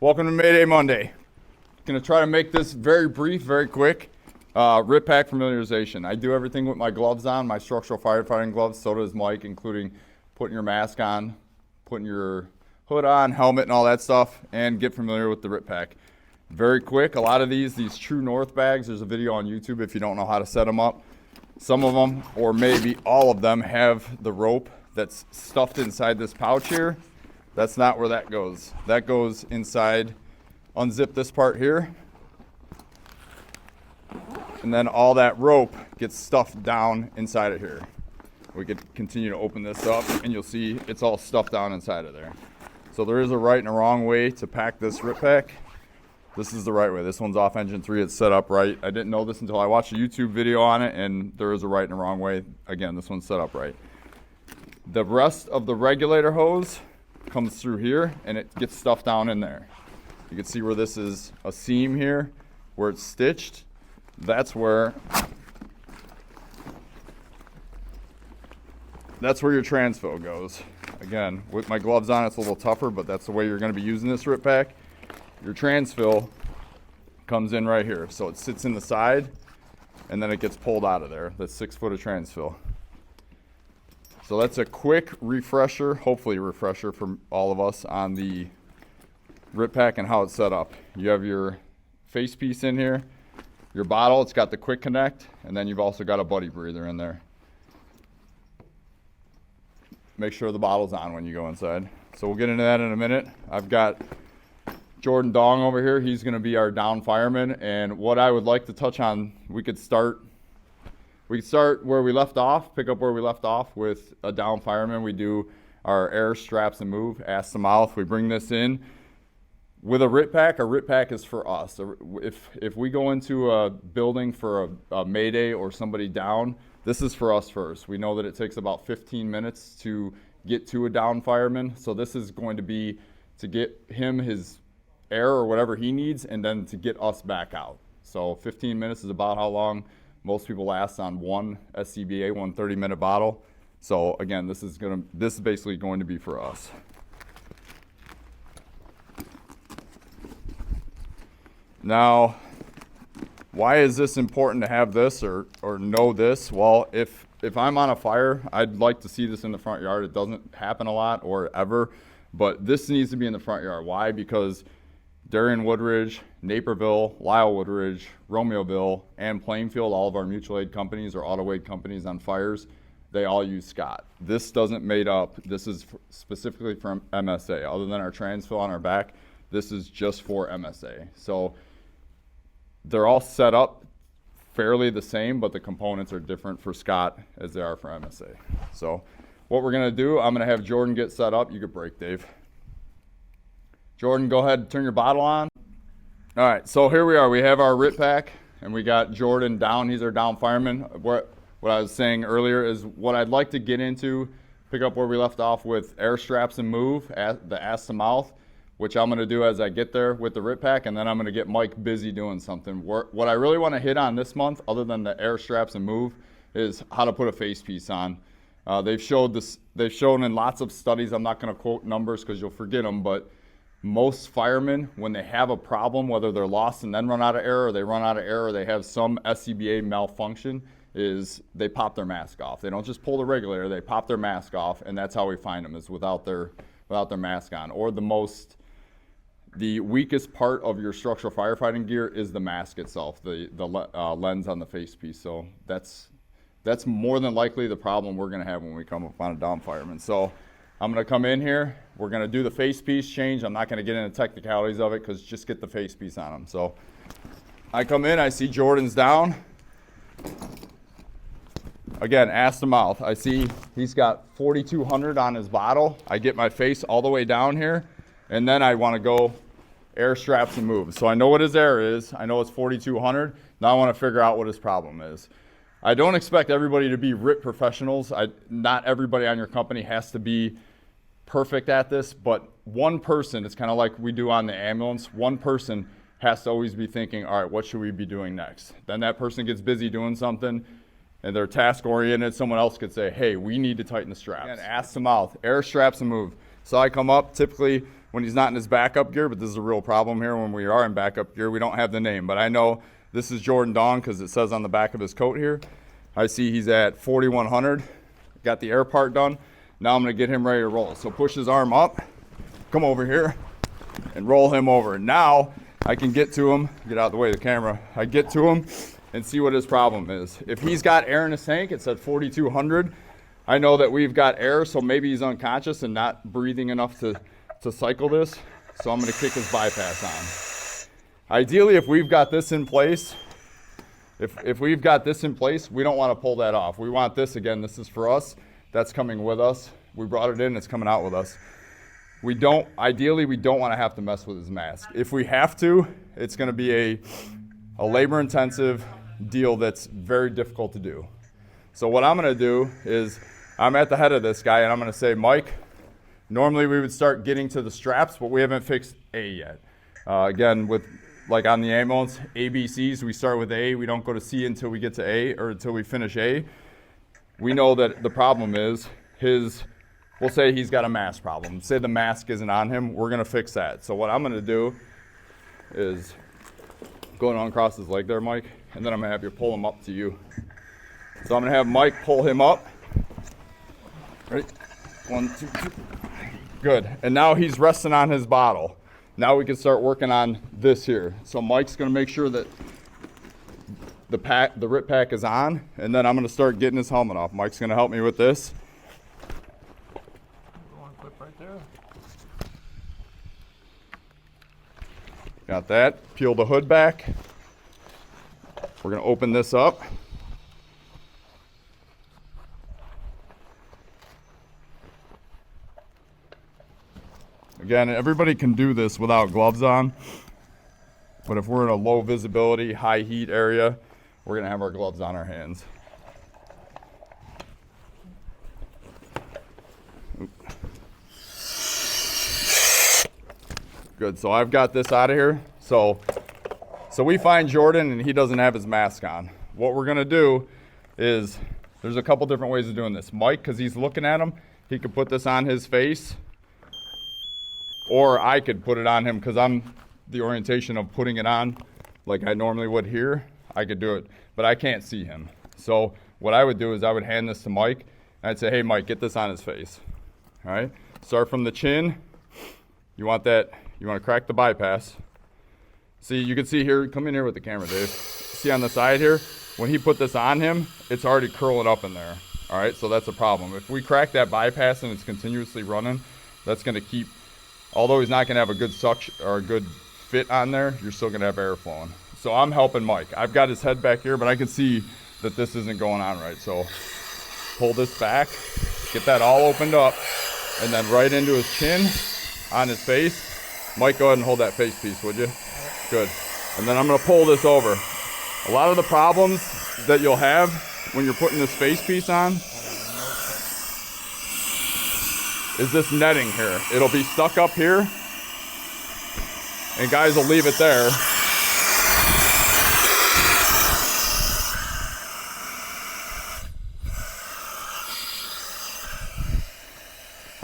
Welcome to Mayday Monday. Gonna try to make this very brief, very quick. Rip pack familiarization. I do everything with my gloves on, my structural firefighting gloves. So does Mike, including putting your mask on, putting your hood on, helmet, and all that stuff, and get familiar with the rip pack. Very quick. A lot of these True North bags, there's a video on YouTube if you don't know how to set them up. Some of them, or maybe all of them, have the rope that's stuffed inside this pouch here. That's not where that goes. That goes inside. Unzip this part here. And then all that rope gets stuffed down inside of here. We could continue to open this up and you'll see it's all stuffed down inside of there. So there is a right and a wrong way to pack this rip pack. This is the right way. This one's off engine 3. It's set up right. I didn't know this until I watched a YouTube video on it, and there is a right and a wrong way. Again, this one's set up right. The rest of the regulator hose comes through here and it gets stuffed down in there. You can see where this is a seam here where it's stitched. That's where your transfill goes. Again, with my gloves on, it's a little tougher, but that's the way you're going to be using this rip pack. Your transfill comes in right here. So it sits in the side and then it gets pulled out of there. That's 6 foot of transfill. So that's a quick refresher, hopefully a refresher for all of us on the rip pack and how it's set up. You have your face piece in here, your bottle, it's got the quick connect, and then you've also got a buddy breather in there. Make sure the bottle's on when you go inside. So we'll get into that in a minute. I've got Jordan Dong over here. He's going to be our down fireman, and what I would like to touch on, we could start where we left off, pick up where we left off with a down fireman. We do our air straps and move, ass to mouth. We bring this in. With a rip pack is for us. If we go into a building for a MayDay or somebody down, this is for us first. We know that it takes about 15 minutes to get to a down fireman. So this is going to be to get him his air or whatever he needs and then to get us back out. So 15 minutes is about how long most people last on one SCBA, 30-minute bottle. So again, this is basically going to be for us. Now, why is this important to have this or know this? Well, if I'm on a fire, I'd like to see this in the front yard. It doesn't happen a lot or ever, but this needs to be in the front yard. Why? Because Darien Woodridge, Naperville, Lyle Woodridge, Romeoville, and Plainfield, all of our mutual aid companies or auto aid companies on fires, they all use Scott. This doesn't made up. This is specifically from MSA. Other than our transfill on our back, this is just for MSA. So they're all set up fairly the same, but the components are different for Scott as they are for MSA. So what we're gonna do, I'm gonna have Jordan get set up. You could break, Dave. Jordan, go ahead and turn your bottle on. All right, so here we are. We have our rip pack, and we got Jordan down. He's our down fireman. What I was saying earlier is what I'd like to get into, pick up where we left off with air straps and move, the ass to mouth, which I'm going to do as I get there with the rip pack, and then I'm going to get Mike busy doing something. What I really want to hit on this month, other than the air straps and move, is how to put a face piece on. They've shown in lots of studies, I'm not going to quote numbers because you'll forget them, but most firemen, when they have a problem, whether they're lost and then run out of air, or they run out of air, or they have some SCBA malfunction, is they pop their mask off. They don't just pull the regulator, they pop their mask off, and that's how we find them, is without their mask on. Or the weakest part of your structural firefighting gear is the mask itself, the lens on the face piece. So that's more than likely the problem we're going to have when we come up on a down fireman. So I'm going to come in here. We're going to do the face piece change. I'm not going to get into technicalities of it because just get the face piece on them. So I come in, I see Jordan's down. Again, ass to mouth. I see he's got 4,200 on his bottle. I get my face all the way down here, and then I want to go air straps and move. So I know what his air is. I know it's 4,200. Now I want to figure out what his problem is. I don't expect everybody to be RIP professionals. Not everybody on your company has to be perfect at this, but one person, it's kind of like we do on the ambulance, one person has to always be thinking, all right, what should we be doing next? Then that person gets busy doing something, and they're task oriented. Someone else could say, hey, we need to tighten the straps. Again, ass to mouth, air straps and move. So I come up, typically when he's not in his backup gear, but this is a real problem here. When we are in backup gear, we don't have the name, but I know this is Jordan Dawn because it says on the back of his coat here. I see he's at 4,100. Got the air part done. Now I'm going to get him ready to roll. So push his arm up, come over here, and roll him over. Now I can get to him, get out of the way of the camera. I get to him and see what his problem is. If he's got air in his tank, it's at 4,200. I know that we've got air, so maybe he's unconscious and not breathing enough to cycle this. So I'm going to kick his bypass on. Ideally, if we've got this in place, if we've got this in place, we don't want to pull that off. We want this, again, this is for us. That's coming with us. We brought it in, it's coming out with us. Ideally, we don't want to have to mess with his mask. If we have to, it's going to be a labor-intensive deal that's very difficult to do. So what I'm going to do is, I'm at the head of this guy, and I'm going to say, Mike, normally we would start getting to the straps, but we haven't fixed A yet. Again, with like on the ambulance, ABCs, we start with A. We don't go to C until we get to A or until we finish A. We know that the problem is we'll say he's got a mask problem. Say the mask isn't on him, we're going to fix that. So what I'm going to do is go and uncross his leg there, Mike, and then I'm going to have you pull him up to you. So I'm going to have Mike pull him up. Ready? 1, 2, 3. Good. And now he's resting on his bottle. Now we can start working on this here. So Mike's going to make sure that the RIT pack is on, and then I'm going to start getting his helmet off. Mike's going to help me with this. One clip right there. Got that. Peel the hood back. We're going to open this up. Again, everybody can do this without gloves on, but if we're in a low visibility, high heat area, we're going to have our gloves on our hands. Good, so I've got this out of here. So we find Jordan and he doesn't have his mask on. What we're going to do is, there's a couple different ways of doing this. Mike, because he's looking at him, he could put this on his face. Or I could put it on him because I'm the orientation of putting it on like I normally would here. I could do it, but I can't see him. So what I would do is I would hand this to Mike, and I'd say, hey, Mike, get this on his face. All right? Start from the chin. You want to crack the bypass. See, you can see here, come in here with the camera, Dave. See on the side here, when he put this on him, it's already curling up in there. All right, so that's a problem. If we crack that bypass and it's continuously running, that's going to keep, although he's not going to have a good suction or a good fit on there, you're still going to have air flowing. So I'm helping Mike. I've got his head back here, but I can see that this isn't going on right. So pull this back, get that all opened up, and then right into his chin, on his face. Mike, go ahead and hold that face piece, would you? Good. And then I'm going to pull this over. A lot of the problems that you'll have when you're putting this face piece on is this netting here. It'll be stuck up here, and guys will leave it there.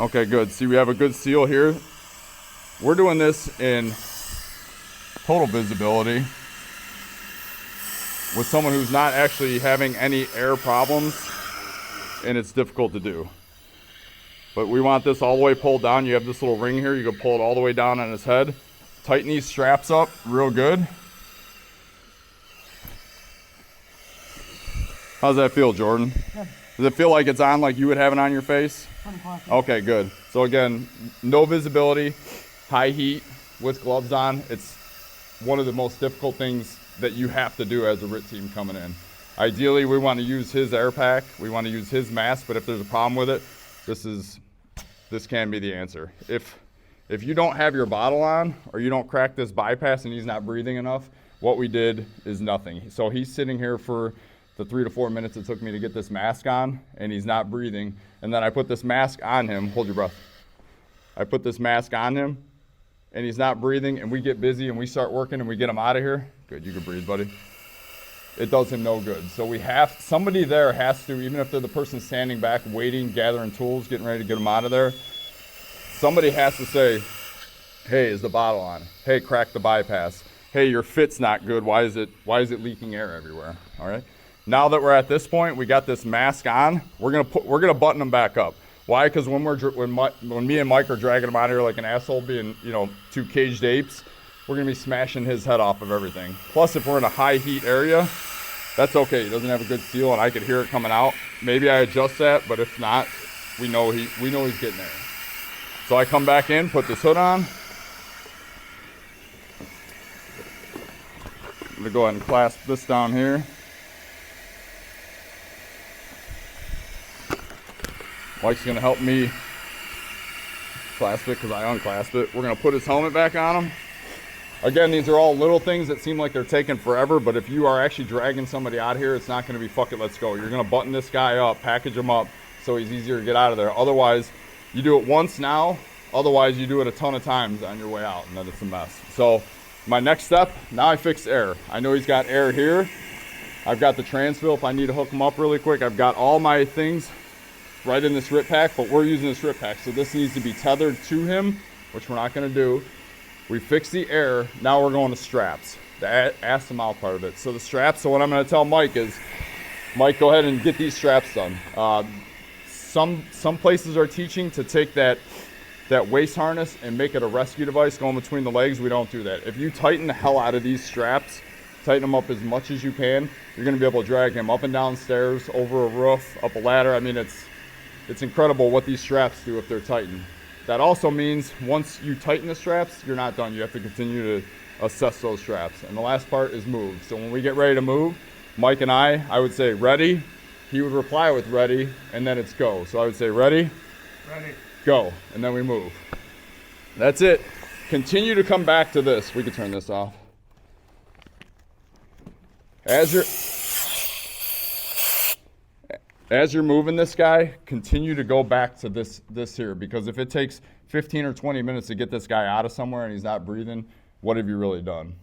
Okay, good. See, we have a good seal here. We're doing this in total visibility with someone who's not actually having any air problems, and it's difficult to do. But we want this all the way pulled down. You have this little ring here. You can pull it all the way down on his head. Tighten these straps up real good. How's that feel, Jordan? Good. Does it feel like it's on like you would have it on your face? Pretty close. Okay, good. So again, no visibility, high heat with gloves on. It's one of the most difficult things that you have to do as a RIT team coming in. Ideally, we want to use his air pack. We want to use his mask, but if there's a problem with it, this can be the answer. If you don't have your bottle on or you don't crack this bypass and he's not breathing enough, what we did is nothing. So he's sitting here for the 3 to 4 minutes it took me to get this mask on, and he's not breathing. And then I put this mask on him. Hold your breath. I put this mask on him, and he's not breathing, and we get busy and we start working and we get him out of here. Good, you can breathe, buddy. It does him no good. So somebody there has to, even if they're the person standing back, waiting, gathering tools, getting ready to get him out of there, somebody has to say, Hey, is the bottle on? Hey, crack the bypass. Hey, your fit's not good. Why is it leaking air everywhere? All right. Now that we're at this point, we got this mask on. We're gonna button them back up. Why? Because when me and Mike are dragging him out here like an asshole, being two caged apes, we're gonna be smashing his head off of everything. Plus, if we're in a high heat area, that's okay. He doesn't have a good seal, and I could hear it coming out. Maybe I adjust that, but if not, we know he's getting there. So I come back in, put this hood on. I'm gonna go ahead and clasp this down here. Mike's gonna help me clasp it because I unclasp it. We're gonna put his helmet back on him. Again, these are all little things that seem like they're taking forever, but if you are actually dragging somebody out here, it's not gonna be fuck it, let's go. You're gonna button this guy up, package him up so he's easier to get out of there. Otherwise, you do it once now, otherwise you do it a ton of times on your way out, and then it's a mess. So my next step, now I fix air. I know he's got air here. I've got the transfill if I need to hook him up really quick. I've got all my things right in this rip pack, but we're using this rip pack, so this needs to be tethered to him, which we're not gonna do. We fix the air, now we're going to straps, the ass to mouth part of it. So the straps, so what I'm gonna tell Mike is, Mike, go ahead and get these straps done. Some places are teaching to take that waist harness and make it a rescue device going between the legs. We don't do that. If you tighten the hell out of these straps, tighten them up as much as you can, you're gonna be able to drag him up and down stairs, over a roof, up a ladder. I mean, it's incredible what these straps do if they're tightened. That also means once you tighten the straps, you're not done. You have to continue to assess those straps. And the last part is move. So when we get ready to move, Mike and I would say ready. He would reply with ready, and then it's go. So I would say ready, go, and then we move. That's it. Continue to come back to this. We could turn this off. As you're moving this guy, continue to go back to this here, because if it takes 15 or 20 minutes to get this guy out of somewhere and he's not breathing, what have you really done?